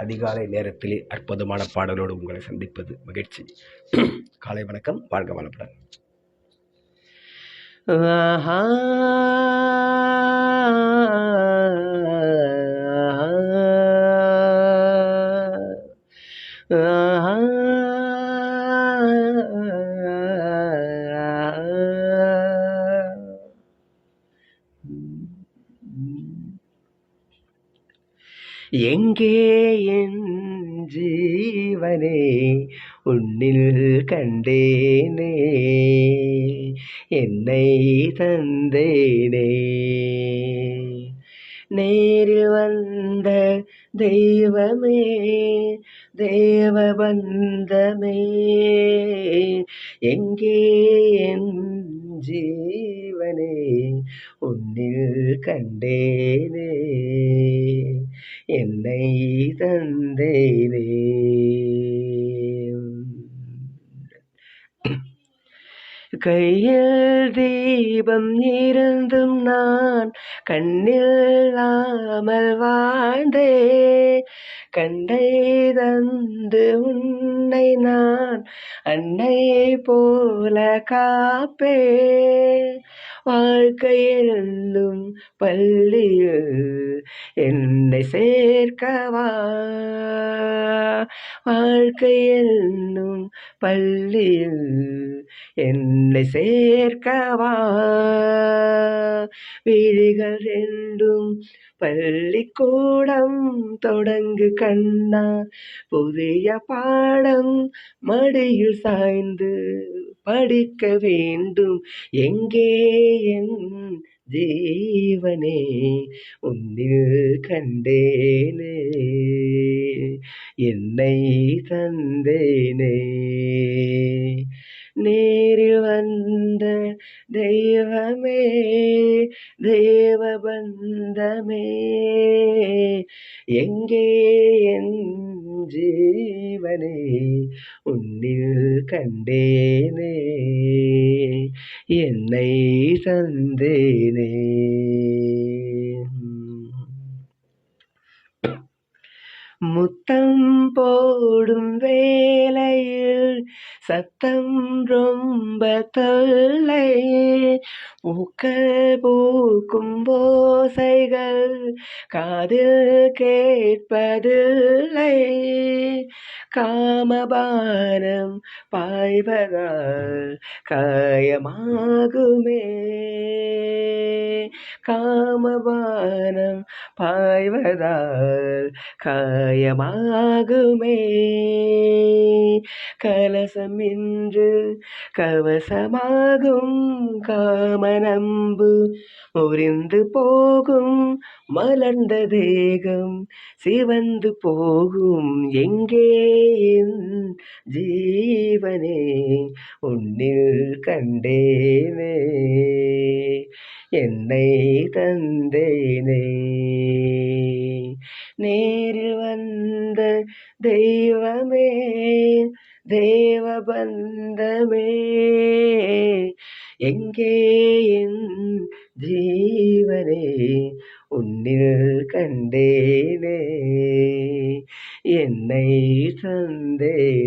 அதிகாலை நேரத்திலே அற்புதமான பாடலோடு உங்களை சந்திப்பது மகிழ்ச்சி. காலை வணக்கம், வாழ்க வளமுடன். எங்கே என் ஜீவனே உன்னில் கண்டேனே, என்னை தந்தேனே. நேரில் வந்த தெய்வமே, தேவபந்தமே, எங்கே என் ஜீவனே உன்னில் கண்டேனே, என்னை தந்தேனே. கையில் தீபம் இருந்தும் நான் கண்ணில்லாமல் வாழ்ந்தே, கண்டை தந்து உன்னை நான் அன்னை போல காப்பே. வாழ்க்கை என்னும் பள்ளியில் என்னை சேர்க்கவா, வாழ்க்கை என்னும் பள்ளியில் என்னை சேர்க்கவா. விழிகள் ரெண்டும் பள்ளிக்கூடம் தொடங்கு கண்ணா, புதிய பாடம் மடியில் சாய்ந்து படிக்க வேண்டும். எங்கே என் ஜீவனே உன்னில் கண்டேனே, என்னை தந்தேனே. நேரில் வந்த தெய்வமே, தேவபந்தமே, எங்கே என் ஜீவனே உன்னில் கண்டேனே, என்னை தந்தேனே. முத்தம் போடும் வேளையில் சத்தம் ரொம்ப தொல்லை, பூக்கள் பூக்கும் ஓசைகள் காதில் கேட்பதில்லை. காமபானம் பாய்வதால் காயமாகுமே, காமபானம் பாய்வதால் காயமாகுமே. கலசம் இன்று கவசமாகும், காமனம்பு முறிந்து போகும், மலர்ந்த தேகம் சிவந்து போகும். எங்கே என் ஜீவனே உன்னில் கண்டேனே, என்னை தந்தேனே. நேரில் வந்த தெய்வமே, தேவபந்தமே, எங்கே என் ஜீவனே உன்னில் கண்டேனே, என்னை தந்தேனே.